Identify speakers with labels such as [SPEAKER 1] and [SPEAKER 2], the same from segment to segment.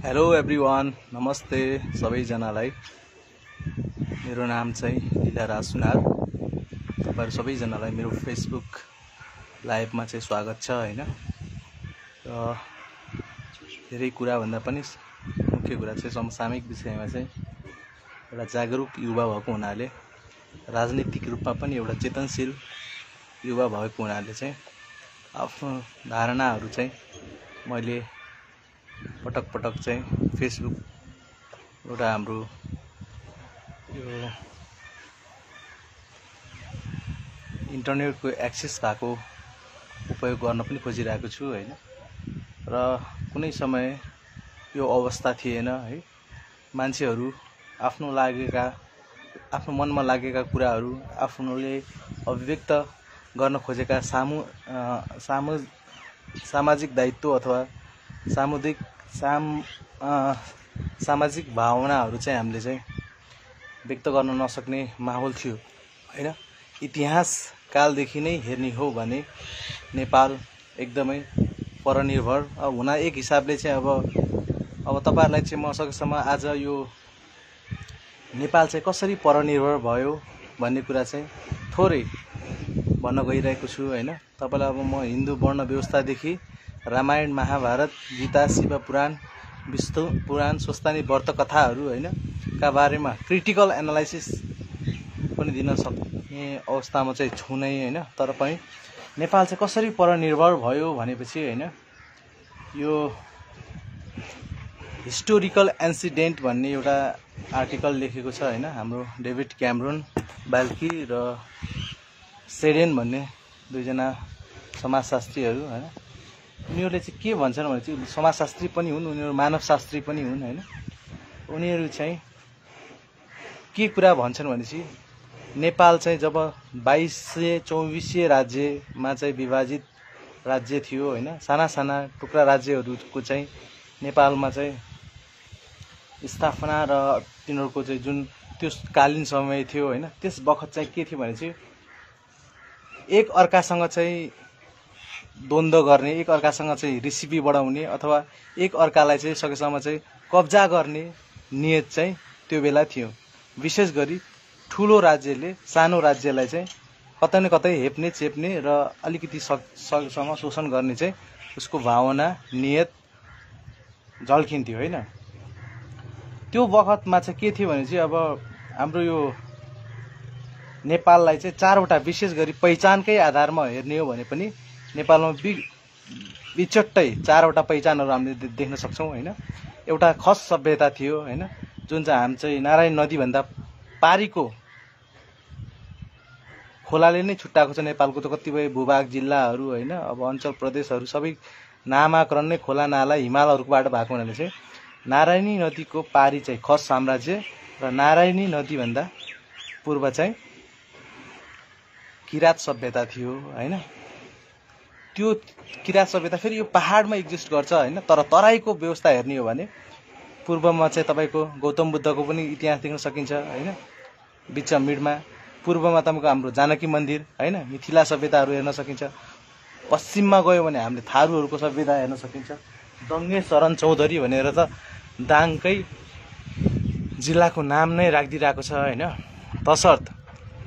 [SPEAKER 1] Hello everyone, नमस्ते सबैजनालाई। मेरो नाम चाहिँ लीलाराज सुनार। तपाईहरु सबैजनालाई मेरो फेसबुक लाइभमा चाहिँ स्वागत छ हैन। र धेरै कुरा भन्दा पनि मुख्य कुरा चाहिँ समसामयिक विषयमा चाहिँ एउटा जागरुक युवा भएको हुनाले, राजनीतिक रूपमा पनि एउटा चेतनशील युवा भएको हुनाले चाहिँ आफ्नो धारणाहरू चाहिँ मैले पटक पटक चाहिँ फेसबुक एउटा हाम्रो यो इन्टरनेटको एक्सेस भएको उपयोग गर्न पनि खोजिरहेको छु हैन। र कुनै समय यो अवस्था थिएन है, मान्छेहरू आफ्नो मनमा लागेका कुराहरू आफूले अभिव्यक्त गर्न खोजेका सामाजिक दायित्व अथवा सामाजिक भावनाहरू चाहिँ हामीले चाहिँ व्यक्त गर्न नसक्ने माहौल थियो हैन। इतिहास कालदेखि नै हेर्ने हो भने नेपाल एकदमै परनिर्भर हुन एक हिसाबले चाहिँ अब तपाईहरुलाई चाहिँ म सकेसम्म आज यो नेपाल चाहिँ कसरी परनिर्भर भयो भन्ने कुरा चाहिँ थोरै भन्न गइरहेको छु हैन। तपाईलाई अब म हिन्दू वर्ण व्यवस्थादेखि रामायण, महाभारत, गीता, शिव पुराण, विष्णु पुराण, स्वस्तानी व्रत कथाहरू हैन का बारेमा क्रिटिकल एनालाइसिस पनि दिन सक्ने अवस्थामा चाहिँ छु नै हैन। तर पनि नेपाल चाहिँ कसरी परनिर्भर भयो भनेपछि हैन, यो हिस्टोरिकल इन्सिडेन्ट भन्ने एउटा आर्टिकल लेखेको छ हैन। हाम्रो डेभिड क्यामरुन बाल्की र सेडेन भन्ने दुईजना समाजशास्त्रीहरू हैन। उनीहरूले चाहिँ के भन्छन् भने चाहिँ समाजशास्त्री पनि हुन्, उनीहरू मानवशास्त्री पनि हुन् हैन। उनीहरू चाहिँ के कुरा भन्छन् भनेपछि नेपाल चाहिँ जब 2224 राज्यमा चाहिँ विभाजित राज्य थियो हैन, साना साना टुक्रा राज्यहरूको चाहिँ नेपालमा चाहिँ स्थापना र तिनीहरूको चाहिँ जुन त्यो कालीन समय थियो हैन, त्यस बखत चाहिँ के थियो भने चाहिँ एक अर्कासँग चाहिँ द्वन्द्व गर्ने, एक अर्कासँग चाहिँ रेसिपी बढाउने अथवा एक अर्कालाई चाहिँ सकेसम्म चाहिँ कब्जा गर्ने नियत चाहिँ त्यो बेला थियो। विशेष गरी ठुलो राज्यले सानो राज्यलाई चाहिँ कतै न कतै हेप्ने चेप्ने र अलिकति सकेसम्म शोषण गर्ने चाहिँ उसको भावना नियत झल्किन्थ्यो हैन। त्यो बखतमा चाहिँ के थियो भने चाहिँ अब हाम्रो यो नेपाललाई चाहिँ चारवटा विशेष गरी पहिचानकै आधारमा हेर्ने हो भने पनि नेपालमा बिचट्टै चारवटा पहिचानहरू हामीले देख्न सक्छौं हैन। एउटा खस सभ्यता थियो हैन, जुन चाहिँ हामी चाहिँ नारायण नदी भन्दा पारीको खोलाले नै छुट्टाएको छ नेपालको त कतिपय भूभाग जिल्लाहरू हैन। अब अञ्चल प्रदेशहरू सबै नामाकरण नै खोला नाला हिमालहरूबाट भएको हुनाले चाहिँ नारायणी नदीको पारी चाहिँ खस साम्राज्य र नारायणी नदी भन्दा पूर्व चाहिँ किरात सभ्यता थियो हैन। त्यो किरात सभ्यता फेरि यो पहाडमा एक्जिस्ट गर्छ हैन। तर तराईको व्यवस्था हेर्ने हो भने पूर्वमा चाहिँ तपाईको गौतम बुद्धको पनि इतिहास देख्न सकिन्छ हैन। बिच मिडमा पूर्वमा तपाईको हाम्रो जानकी मन्दिर हैन, मिथिला सभ्यताहरू हेर्न सकिन्छ। पश्चिममा गयो भने हामीले थारूहरूको सभ्यता हेर्न सकिन्छ। दङ्गे शरण चौधरी भनेर त दाङकै जिल्लाको नाम नै राखिदिरहेको छ हैन। तसर्थ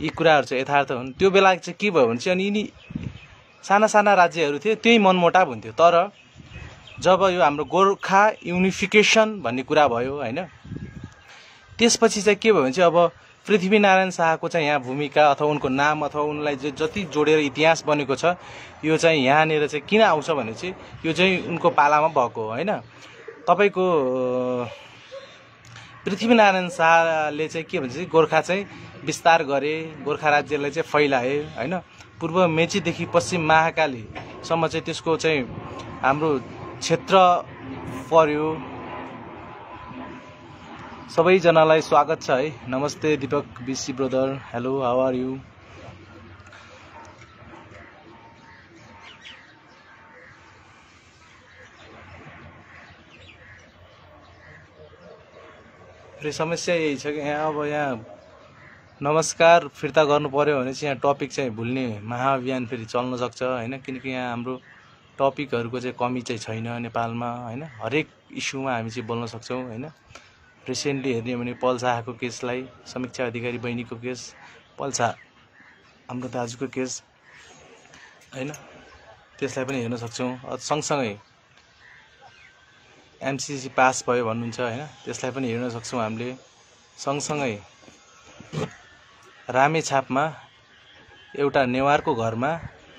[SPEAKER 1] यी कुराहरू चाहिँ यथार्थ हुन्। त्यो बेला चाहिँ के भयो भने चाहिँ अनि यिनी साना साना राज्यहरू थिए, त्यही मनमोटाव हुन्थ्यो। तर जब यो हाम्रो गोर्खा युनिफिकेसन भन्ने कुरा भयो हैन, त्यसपछि चाहिँ के भयो भने चाहिँ अब पृथ्वीनारायण शाहको चाहिँ यहाँ भूमिका अथवा उनको नाम अथवा उनलाई जति जोडेर इतिहास बनेको छ यो चाहिँ यहाँनिर चाहिँ किन आउँछ भने चाहिँ यो चाहिँ उनको पालामा भएको हो हैन। तपाईको पृथ्वीनारायण शाहले चाहिँ के भन्छ चाहिँ गोर्खा चाहिँ विस्तार गरे, गोर्खा राज्यलाई चाहिँ फैलाए हैन। पूर्व मेचीदेखि पश्चिम महाकालीसम्म चाहिँ त्यसको चाहिँ हाम्रो क्षेत्र पर्यो। सबैजनालाई स्वागत छ है। नमस्ते Deepak BC brother, hello, how are you? फेरि समस्या यही छ कि यहाँ नमस्कार फिर्ता गर्नु पर्यो भने चाहिँ यहाँ टपिक चाहिँ भुल्ने महाअभियान फेरि चल्न सक्छ हैन। किनकि यहाँ हाम्रो टपिकहरूको चाहिँ कमी चाहिँ छैन नेपालमा हैन। हरेक इस्युमा हामी चाहिँ बोल्न सक्छौँ हैन। रिसेन्टली हेर्ने हो भने पल शाहको केसलाई, समीक्षा अधिकारी बहिनीको केस, पल शाह हाम्रो दाजुको केस हैन, त्यसलाई पनि हेर्न सक्छौँ। सँगसँगै एमसीसी पास भयो भन्नुहुन्छ हैन, त्यसलाई पनि हेर्न सक्छौँ हामीले। सँगसँगै रामेछापमा एउटा नेवारको घरमा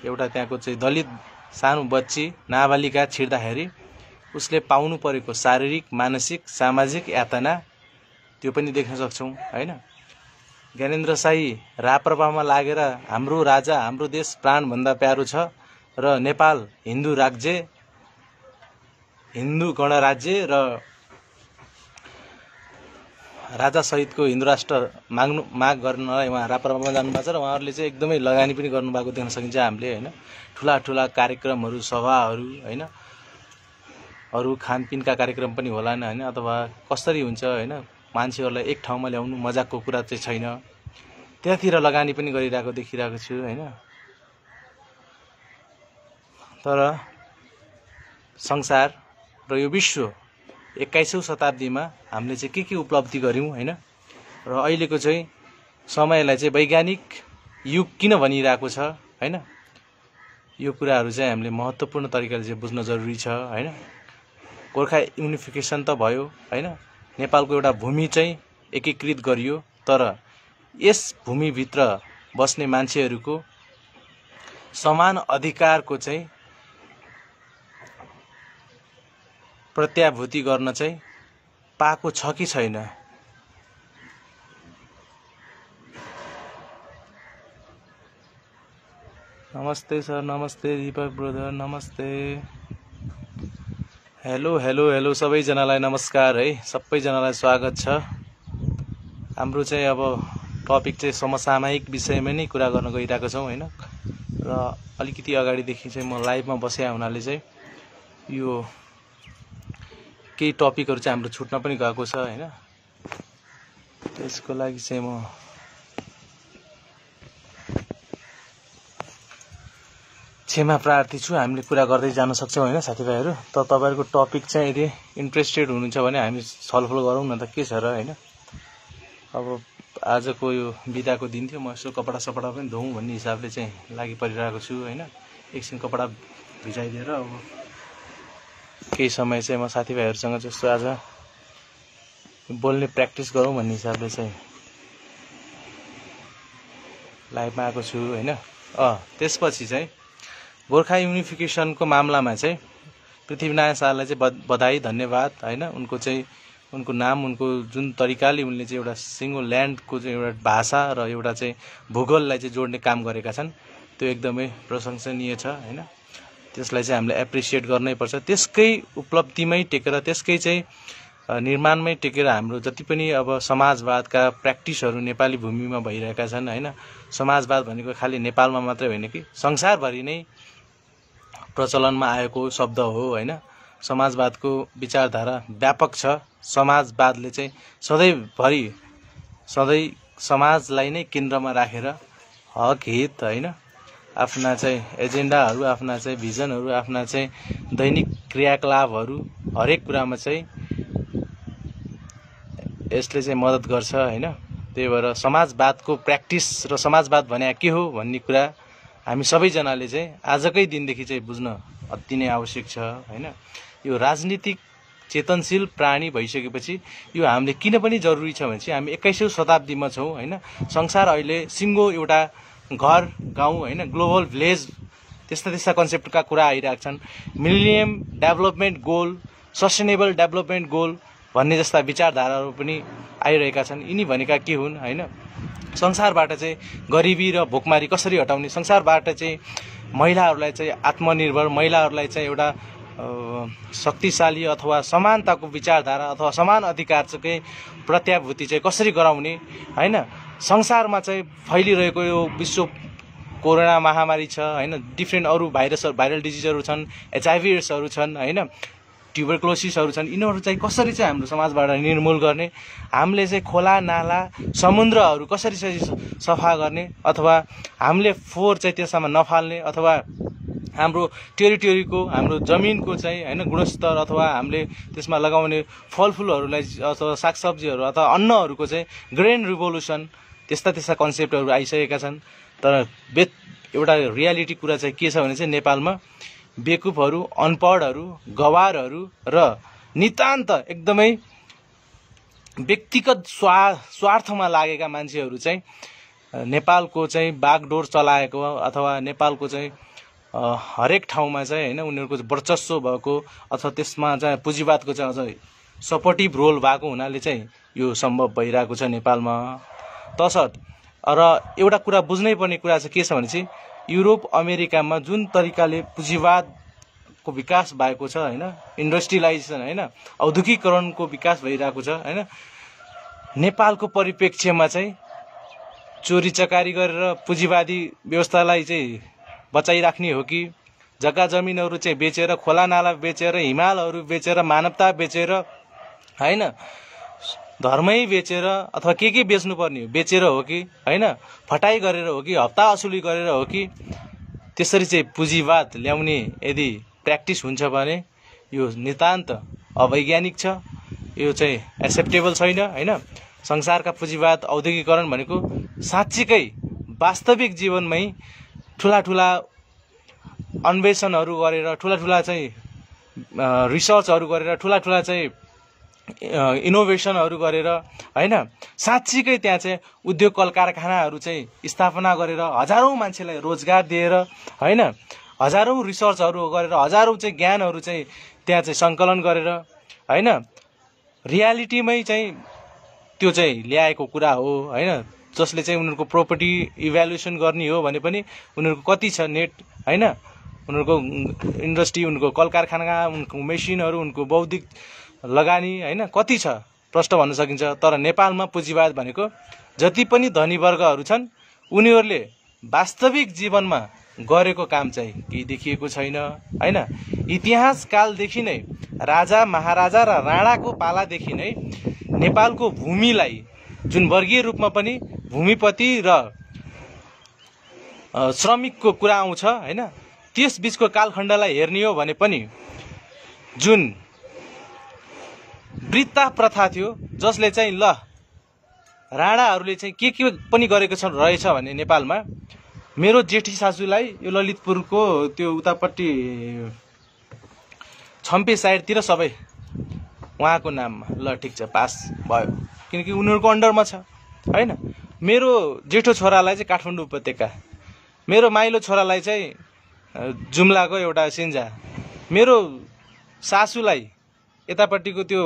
[SPEAKER 1] एउटा त्यहाँको चाहिँ दलित सानो बच्ची नाबालिका छिर्दाखेरि उसले पाउनु परेको शारीरिक, मानसिक, सामाजिक यातना त्यो पनि देख्न सक्छौँ हैन। ज्ञानेन्द्र शाही राप्रपामा लागेर हाम्रो राजा, हाम्रो देश प्राणभन्दा प्यारो छ र नेपाल हिन्दू राज्य, हिन्दू गणराज्य र राजा सहितको हिन्दू राष्ट्र माग गर्नलाई उहाँ राप्रपामा जानुभएको छ र उहाँहरूले चाहिँ एकदमै लगानी पनि गर्नुभएको देख्न सकिन्छ हामीले हैन। ठुला ठुला कार्यक्रमहरू, सभाहरू हैन, अरू खानपिनका कार्यक्रम पनि होलान् हैन, अथवा कसरी हुन्छ हैन, मान्छेहरूलाई एक ठाउँमा ल्याउनु मजाकको कुरा चाहिँ छैन। त्यहाँतिर लगानी पनि गरिरहेको देखिरहेको छु हैन। तर संसार र यो विश्व 21औं शताब्दीमा हामीले चाहिँ के उपलब्धि गर्यौं हैन, र अहिलेको चाहिँ समयलाई चाहिँ वैज्ञानिक युग किन भनिरहेको छ हैन, यो कुराहरू चाहिँ हामीले महत्त्वपूर्ण तरिकाले चाहिँ बुझ्न जरुरी छ हैन। गोर्खा युनिफिकेसन त भयो हैन, नेपालको एउटा भूमि चाहिँ एकीकृत गरियो, तर यस भूमिभित्र बस्ने मान्छेहरूको समान अधिकारको चाहिँ प्रत्याभूति गर्न चाहिँ पाएको छ कि छैन। नमस्ते सर, नमस्ते दीपक ब्रदर, नमस्ते। हेलो हेलो हेलो सबैजनालाई नमस्कार है, सबैजनालाई स्वागत छ। हाम्रो चाहिँ अब टपिक चाहिँ समसामयिक विषयमा नै कुरा गर्न गइरहेको छौँ हैन, र अलिकति अगाडिदेखि चाहिँ म लाइभमा बसेको हुनाले चाहिँ यो केही टपिकहरू चाहिँ हाम्रो छुट्न पनि गएको छ हैन। त्यसको लागि चाहिँ म क्षमा प्रार्थी छु। हामीले कुरा गर्दै जान सक्छौँ हैन साथीभाइहरू। त तपाईहरुको टपिक चाहिँ यदि इन्ट्रेस्टेड हुनुहुन्छ भने हामी छलफल गरौँ न त, के छ र हैन। अब आजको यो बिदाको दिन थियो, म यसो कपडा सपडा पनि धोऊँ भन्ने हिसाबले चाहिँ लागि परिरहेको छु हैन। एकछिन कपडा भिजाइदिएर अब केही समय चाहिँ म साथीभाइहरूसँग जस्तो आज बोल्ने प्र्याक्टिस गरौँ भन्ने हिसाबले चाहिँ लाइभमा आएको छु हैन। त्यसपछि चाहिँ गोर्खा युनिफिकेसनको मामलामा चाहिँ पृथ्वीनारायण शाहलाई चाहिँ बधाई, धन्यवाद हैन। उनको नाम, उनको जुन तरिकाले उनले चाहिँ एउटा सिङ्गो ल्यान्डको चाहिँ एउटा भाषा र एउटा चाहिँ भूगोललाई चाहिँ जोड्ने काम गरेका छन्, त्यो एकदमै प्रशंसनीय छ हैन। त्यसलाई चाहिँ हामीले एप्रिसिएट गर्नै पर्छ। त्यसकै उपलब्धिमै टेकेर, त्यसकै चाहिँ निर्माणमै टेकेर हाम्रो जति पनि अब समाजवादका प्र्याक्टिसहरू नेपाली भूमिमा भइरहेका छन् हैन। समाजवाद भनेको खालि नेपालमा मात्रै होइन कि संसारभरि नै प्रचलनमा आएको शब्द हो हैन। समाजवादको विचारधारा व्यापक छ। समाजवादले चाहिँ सधैँ समाजलाई नै केन्द्रमा राखेर हक हित हैन, आफ्ना चाहिँ एजेन्डाहरू, आफ्ना चाहिँ भिजनहरू, आफ्ना चाहिँ दैनिक क्रियाकलापहरू हरेक कुरामा चाहिँ यसले चाहिँ मद्दत गर्छ हैन। त्यही भएर समाजवादको प्र्याक्टिस र समाजवाद भने के हो भन्ने कुरा हामी सबैजनाले चाहिँ आजकै दिनदेखि चाहिँ बुझ्न अति नै आवश्यक छ हैन। यो राजनीतिक चेतनशील प्राणी भइसकेपछि यो हामीले किन पनि जरुरी छ भने चाहिँ हामी 21औं शताब्दीमा छौँ हैन। संसार अहिले सिङ्गो एउटा घर, गाउँ हैन, ग्लोबल भिलेज त्यस्ता कन्सेप्टका कुरा आइरहेका छन्। Millennium development goal, sustainable development goal भन्ने जस्ता विचारधाराहरू पनि आइरहेका छन्। यिनी भनेका के हुन् हैन, संसारबाट चाहिँ गरिबी र भोकमारी कसरी हटाउने, संसारबाट चाहिँ महिलाहरूलाई चाहिँ आत्मनिर्भर, महिलाहरूलाई चाहिँ एउटा शक्तिशाली अथवा समानताको विचारधारा अथवा समान अधिकार चाहिँ प्रत्याभूति चाहिँ कसरी गराउने हैन। संसारमा चाहिँ फैलिरहेको यो विश्व कोरोना महामारी छ हैन, डिफ्रेन्ट अरू भाइरल डिजिजहरू छन्, HIV एड्सहरू छन् हैन, ट्युबरक्लोसिसहरू छन्। यिनीहरू चाहिँ कसरी चाहिँ हाम्रो समाजबाट निर्मूल गर्ने, हामीले चाहिँ खोला नाला समुद्रहरू कसरी चाहिँ सफा गर्ने, अथवा हामीले फोहोर चाहिँ त्यसमा नफाल्ने, अथवा हाम्रो टेरिटोरीको हाम्रो जमिनको चाहिँ हैन गुणस्तर अथवा हामीले त्यसमा लगाउने फलफुलहरूलाई अथवा सागसब्जीहरू अथवा अन्नहरूको चाहिँ ग्रेन रिभोल्युसन त्यस्ता कन्सेप्टहरू आइसकेका छन्। तर एउटा रियालिटी कुरा चाहिँ के छ भने चाहिँ नेपालमा बेकुफहरू, अनपढहरू, गवारहरू र नितान्त एकदमै व्यक्तिगत स्वार्थमा लागेका मान्छेहरू चाहिँ नेपालको चाहिँ बागडोर चलाएको अथवा नेपालको चाहिँ हरेक ठाउँमा चाहिँ हैन उनीहरूको वर्चस्व भएको अथवा त्यसमा चाहिँ पुँजीवादको चाहिँ अझ सपोर्टिभ रोल भएको हुनाले चाहिँ यो सम्भव भइरहेको छ नेपालमा। तसर्थ र एउटा कुरा बुझ्नै पर्ने कुरा चाहिँ के छ भने चाहिँ युरोप अमेरिकामा जुन तरिकाले पुँजीवादको विकास भएको छ हैन, इन्डस्ट्रियलाइजेसन हैन, औद्योगिकरणको विकास भइरहेको छ हैन, नेपालको परिप्रेक्ष्यमा चाहिँ चोरी चकारी गरेर पुँजीवादी व्यवस्थालाई चाहिँ बचाइराख्ने हो कि जग्गा जमिनहरू चाहिँ बेचेर, खोला नाला बेचेर, हिमालहरू बेचेर, मानवता बेचेर हैन, धर्मै बेचेर अथवा के बेच्नुपर्ने हो बेचेर हो कि हैन, फटाई गरेर हो कि हप्ता असुली गरेर हो कि त्यसरी चाहिँ पुँजीवाद ल्याउने यदि प्र्याक्टिस हुन्छ भने यो नितान्त अवैज्ञानिक छ। यो चाहिँ एक्सेप्टेबल छैन हैन। संसारका पुँजीवाद औद्योगिकरण भनेको साँच्चीकै वास्तविक जीवनमै ठुला अन्वेषणहरू गरेर ठुला चाहिँ रिसर्चहरू गरेर ठुला चाहिँ इनोभेसनहरू गरेर हैन, साँच्चीकै त्यहाँ चाहिँ उद्योग कल कारखानाहरू चाहिँ स्थापना गरेर हजारौं मान्छेलाई रोजगार दिएर हैन, हजारौं रिसर्चहरू गरेर हजारौं चाहिँ ज्ञानहरू चाहिँ त्यहाँ चाहिँ सङ्कलन गरेर हैन, रियालिटीमै चाहिँ त्यो चाहिँ ल्याएको कुरा हो हैन। जसले चाहिँ उनीहरूको प्रोपर्टी इभ्यालुएसन गर्ने हो भने पनि उनीहरूको कति छ नेट हैन, उनीहरूको इन्डस्ट्री, उनको कल कारखाना, उनको मेसिनहरू, उनको बौद्धिक लगानी हैन कति छ प्रष्ट भन्न सकिन्छ। तर नेपालमा पुँजीवाद भनेको जति पनि धनी वर्गहरू छन् उनीहरूले वास्तविक जीवनमा गरेको काम चाहिँ केही देखिएको छैन हैन। इतिहास कालदेखि नै राजा महाराजा र राणाको पालादेखि नै नेपालको भूमिलाई जुन वर्गीय रूपमा पनि भूमिपति र श्रमिकको कुरा आउँछ हैन, त्यस बीचको कालखण्डलाई हेर्ने हो भने पनि जुन वृत्ता प्रथा थियो जसले चाहिँ ल राणाहरूले चाहिँ के पनि गरेको छ रहेछ भने नेपालमा मेरो जेठी सासूलाई यो ललितपुरको त्यो उतापट्टि छम्पे साइडतिर सबै उहाँको नाममा ल ठिक छ पास भयो किनकि उनीहरूको अन्डरमा छ हैन। मेरो जेठो छोरालाई चाहिँ काठमाडौँ उपत्यका, मेरो माइलो छोरालाई चाहिँ जुम्लाको एउटा सिन्जा, मेरो सासूलाई यतापट्टिको त्यो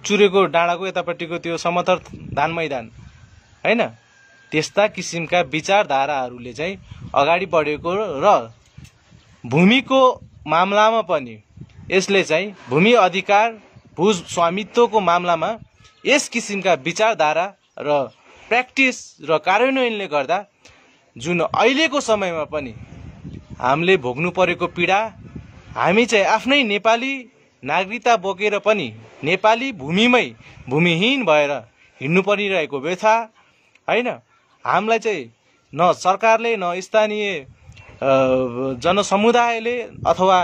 [SPEAKER 1] चुरेको डाँडाको यतापट्टिको त्यो समथर धान मैदान हैन। त्यस्ता किसिमका विचारधाराहरूले चाहिँ अगाडि बढेको र भूमिको मामलामा पनि यसले चाहिँ भूमि अधिकार भू स्वामित्वको मामलामा यस किसिमका विचारधारा र प्र्याक्टिस र कार्यान्वयनले गर्दा जुन अहिलेको समयमा पनि हामीले भोग्नु परेको पीडा, हामी चाहिँ आफ्नै नेपाली नागरिकता बोकेर पनि नेपाली भूमिमै भूमिहीन भएर हिँड्नु परिरहेको व्यथा हैन, हामीलाई चाहिँ न सरकारले न स्थानीय जनसमुदायले अथवा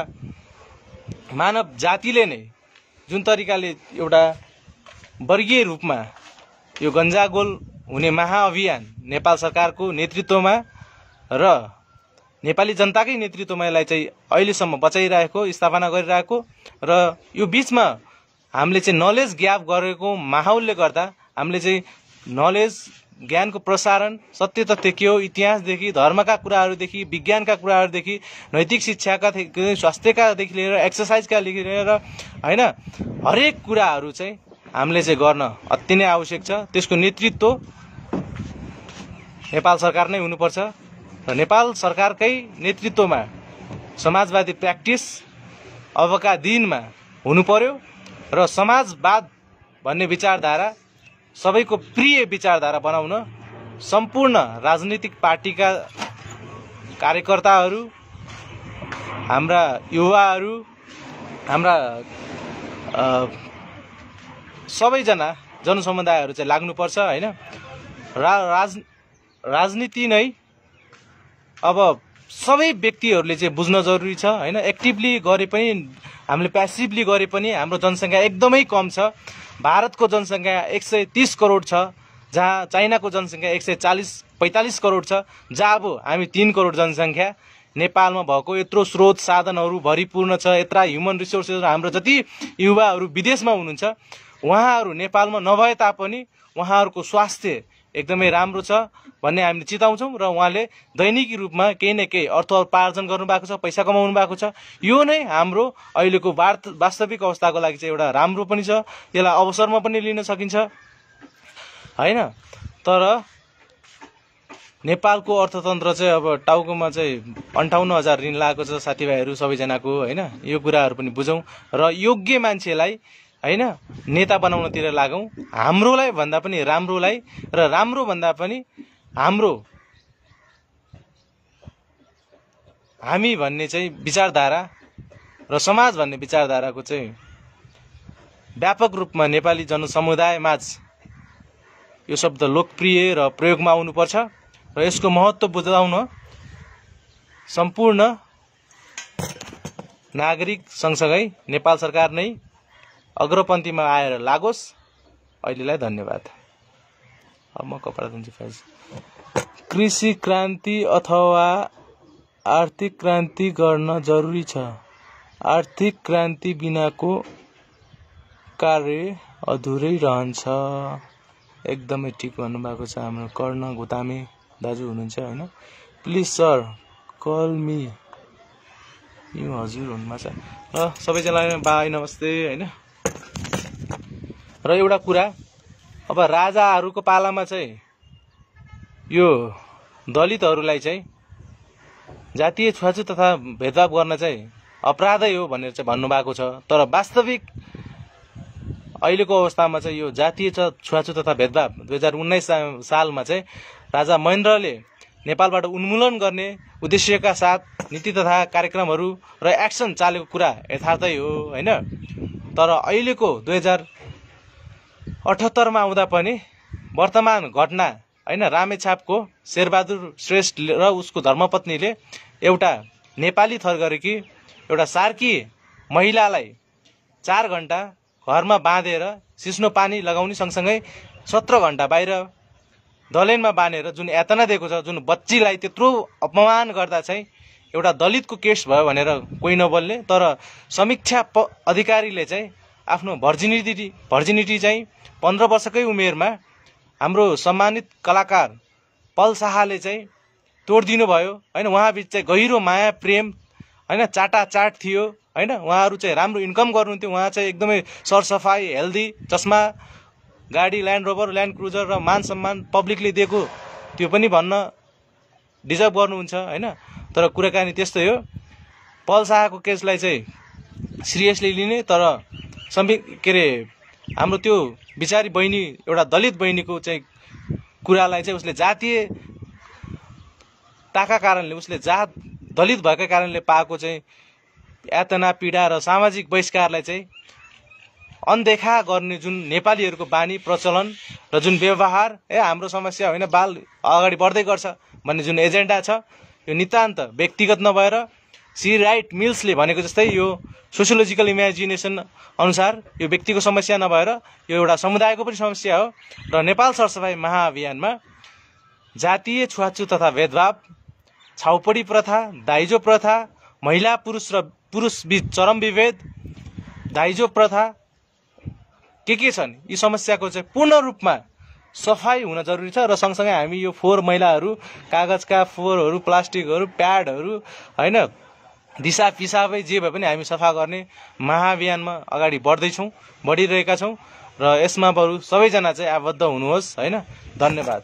[SPEAKER 1] मानव जातिले नै जुन तरिकाले एउटा वर्गीय रूपमा यो गन्जागोल हुने महाअभियान नेपाल सरकारको नेतृत्वमा र नेपाली जनताकै नेतृत्वमा यसलाई चाहिँ अहिलेसम्म बचाइरहेको, स्थापना गरिरहेको र यो बीचमा हामीले चाहिँ नलेज ग्याप गरेको माहौलले गर्दा हामीले चाहिँ नलेज ज्ञानको प्रसारण, सत्य तथ्य के हो, इतिहासदेखि धर्मका कुराहरूदेखि विज्ञानका कुराहरूदेखि नैतिक शिक्षाका स्वास्थ्यकादेखि लिएर एक्सर्साइजकादेखि लिएर हैन हरेक कुराहरू चाहिँ हामीले चाहिँ गर्न अति नै आवश्यक छ। त्यसको नेतृत्व नेपाल सरकार नै हुनुपर्छ र नेपाल सरकारकै नेतृत्वमा समाजवादी प्र्याक्टिस अबका दिनमा हुनु पर्यो र समाजवाद भन्ने विचारधारा सबैको प्रिय विचारधारा बनाउन सम्पूर्ण राजनीतिक पार्टीका कार्यकर्ताहरू, हाम्रा युवाहरू, हाम्रा सबैजना जनसमुदायहरू चाहिँ लाग्नुपर्छ हैन। राजनीति नै अब सबै व्यक्तिहरूले चाहिँ बुझ्न जरुरी छ हैन। एक्टिभली गरे पनि हामीले प्यासिभली गरे पनि हाम्रो जनसङ्ख्या एकदमै कम छ। भारतको जनसङ्ख्या 130 करोड छ, जहाँ चाइनाको जनसङ्ख्या 140-45 करोड छ, जहाँ अब हामी 3 करोड जनसङ्ख्या। नेपालमा भएको यत्रो स्रोत साधनहरू भरिपूर्ण छ, यत्रा ह्युमन रिसोर्सेस, हाम्रो जति युवाहरू विदेशमा हुनुहुन्छ उहाँहरू नेपालमा नभए तापनि उहाँहरूको स्वास्थ्य एकदमै राम्रो छ भन्ने हामीले चिताउँछौँ र उहाँले दैनिक रूपमा केही न केही अर्थोपार्जन गर्नुभएको छ, पैसा कमाउनु भएको छ। यो नै हाम्रो अहिलेको वास्तविक अवस्थाको लागि चाहिँ एउटा राम्रो पनि छ, यसलाई अवसरमा पनि लिन सकिन्छ हैन। तर नेपालको अर्थतन्त्र चाहिँ अब टाउकोमा चाहिँ 58,000 ऋण लागेको छ साथीभाइहरू सबैजनाको हैन। यो कुराहरू पनि बुझौँ र योग्य मान्छेलाई हैन नेता बनाउनतिर लागौँ, हाम्रोलाई भन्दा पनि राम्रोलाई, र राम्रो भन्दा पनि हामी भन्ने चाहिँ विचारधारा र समाज भन्ने विचारधाराको चाहिँ व्यापक रूपमा नेपाली जनसमुदायमाझ यो शब्द लोकप्रिय र प्रयोगमा आउनुपर्छ र यसको महत्त्व बुझाउन सम्पूर्ण नागरिक सँगसँगै नेपाल सरकार नै अग्रपन्थीमा आएर लागोस्। अहिलेलाई धन्यवाद। अब म कपडा दिन्छु फाइज। कृषि क्रान्ति अथवा आर्थिक क्रान्ति गर्न जरुरी छ। आर्थिक क्रान्ति बिनाको कार्य अधुरै रहन्छ। एकदमै ठिक भन्नुभएको छ हाम्रो कर्ण गोतामे दाजु हुनुहुन्छ हैन। Please sir call me. यो हजुर हुनुमा छ र सबैजनालाई बाई नमस्ते हैन। र एउटा कुरा, अब राजाहरूको पालामा चाहिँ यो दलितहरूलाई चाहिँ जातीय छुवाछुत तथा भेदभाव गर्न चाहिँ अपराधै हो भनेर चाहिँ भन्नुभएको छ। तर वास्तविक अहिलेको अवस्थामा चाहिँ यो जातीय छुवाछुत तथा भेदभाव 2019 सालमा चाहिँ राजा महेन्द्रले नेपालबाट उन्मूलन गर्ने उद्देश्यका साथ नीति तथा कार्यक्रमहरू र एक्सन चालेको कुरा यथार्थै हो हैन। तर अहिलेको 2078 मा आउँदा पनि वर्तमान घटना हैन, रामेछापको शेरबहादुर श्रेष्ठ र उसको धर्मपत्नीले एउटा नेपाली थरगरेकी एउटा सार्की महिलालाई 4 घण्टा घरमा बाँधेर सिस्नो पानी लगाउने सँगसँगै 17 घण्टा बाहिर दलेनमा बाँधेर जुन यातना दिएको छ, जुन बच्चीलाई त्यत्रो अपमान गर्दा चाहिँ एउटा दलितको केस भयो भनेर कोही नबोल्ने। तर समीक्षा अधिकारीले चाहिँ आफ्नो भर्जिनिटी चाहिँ 15 वर्षकै उमेरमा हाम्रो सम्मानित कलाकार पल शाहले चाहिँ तोडिदिनु भयो हैन। उहाँबीच चाहिँ गहिरो माया प्रेम हैन, चाटाचाट थियो हैन। उहाँहरू चाहिँ राम्रो इन्कम गर्नुहुन्थ्यो, उहाँ चाहिँ एकदमै सरसफाई, हेल्दी, चस्मा, गाडी ल्यान्ड रोभर, ल्यान्ड क्रुजर र मान सम्मान पब्लिकले दिएको त्यो पनि भन्न डिजर्भ गर्नुहुन्छ हैन। तर कुराकानी त्यस्तै हो। पल शाहको केसलाई चाहिँ सिरियसली लिने, तर के अरे हाम्रो त्यो बिचारी बहिनी, एउटा दलित बहिनीको चाहिँ कुरालाई चाहिँ उसले जातीयताका कारणले, उसले जात दलित भएकै कारणले पाएको चाहिँ यातना, पीडा र सामाजिक बहिष्कारलाई चाहिँ अनदेखा गर्ने जुन नेपालीहरूको बानी प्रचलन र जुन व्यवहार हाम्रो समस्या होइन, बाल अगाडि बढ्दै गर्छ भन्ने जुन एजेन्डा छ, यो नितान्त व्यक्तिगत नभएर सी राइट मिल्सले भनेको जस्तै यो सोसियोलोजिकल इमेजिनेसन अनुसार यो व्यक्तिको समस्या नभएर यो एउटा समुदायको पनि समस्या हो। र नेपाल सरसफाई महाअभियानमा जातीय छुवाछुत तथा भेदभाव, छाउपडी प्रथा, दाइजो प्रथा, महिला पुरुष बीच चरम विभेद, दाइजो प्रथा के छन्, यी समस्याको चाहिँ पूर्ण रूपमा सफाई हुन जरुरी छ। र सँगसँगै हामी यो फोहोर मैलाहरू, कागजका फोहोरहरू, प्लास्टिकहरू, प्याडहरू हैन, दिशा पिसाबै जे भए पनि हामी सफा गर्ने महाअभियानमा अगाडि बढिरहेका छौँ र यसमा बरु सबैजना चाहिँ आबद्ध हुनुहोस् हैन। धन्यवाद।